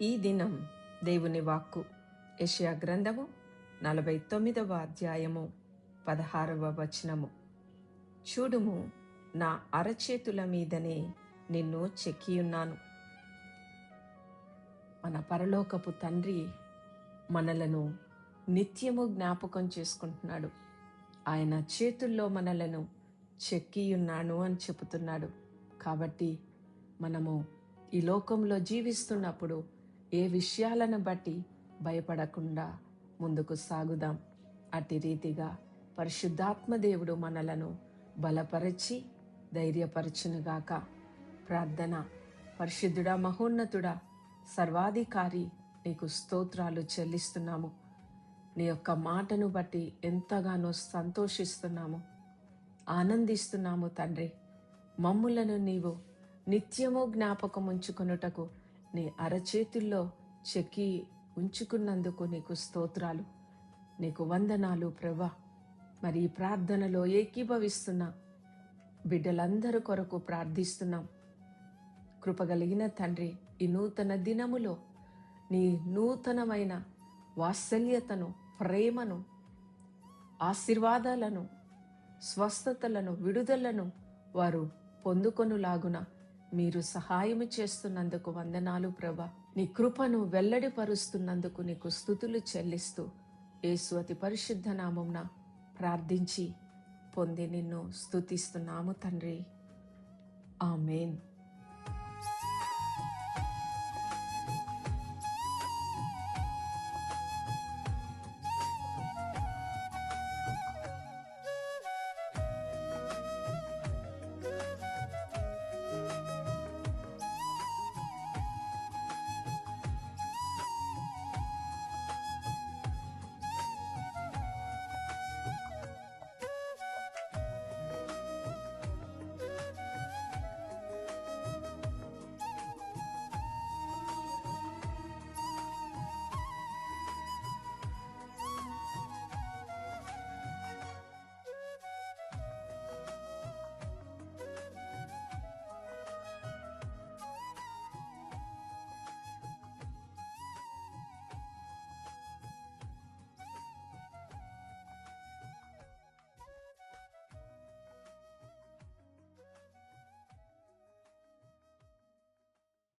ఈ దినం దేవుని వాక్కు యెషయా గ్రంథము 49వ అధ్యాయము 16వ వచనము. చూడుము, నా అరచేతుల మీదనే నిన్ను చెక్కియున్నాను. మన పరలోకపు తండ్రి మనలను నిత్యము జ్ఞాపకం చేసుకుంటున్నాడు. ఆయన చేతుల్లో మనలను చెక్కియున్నాను అని చెబుతున్నాడు. కాబట్టి మనము ఈ లోకంలో జీవిస్తున్నప్పుడు ఏ విషయాలను బట్టి భయపడకుండా ముందుకు సాగుదాం. అట్టి రీతిగా పరిశుద్ధాత్మ దేవుడు మనలను బలపరచి ధైర్యపరచునుగాక. ప్రార్థన. పరిశుద్ధుడా, మహోన్నతుడా, సర్వాధికారి, నీకు స్తోత్రాలు చెల్లిస్తున్నాము. నీ యొక్క మాటను బట్టి ఎంతగానో సంతోషిస్తున్నాము, ఆనందిస్తున్నాము తండ్రి. మమ్ములను నీవు నిత్యము జ్ఞాపకం ఉంచుకొనుటకు నీ అరచేతుల్లో చెక్కి ఉంచుకున్నందుకు నీకు స్తోత్రాలు, నీకు వందనాలు ప్రభా. మరి ఈ ప్రార్థనలో ఏకీభవిస్తున్న బిడ్డలందరి కొరకు ప్రార్థిస్తున్నాం. కృపగలిగిన తండ్రి, ఈ నూతన దినములో నీ నూతనమైన వాత్సల్యతను, ప్రేమను, ఆశీర్వాదాలను, స్వస్థతలను, విడుదలను వారు పొందుకొనులాగున మీరు సహాయము చేస్తున్నందుకు వందనాలు ప్రభా. నీ కృపను వెల్లడిపరుస్తున్నందుకు నీకు స్తుతులు చెల్లిస్తూ యేసు అతి పరిశుద్ధ నామమున ప్రార్థించి పొంది నిన్ను స్తుతిస్తున్నాము తండ్రి. ఆమేన్.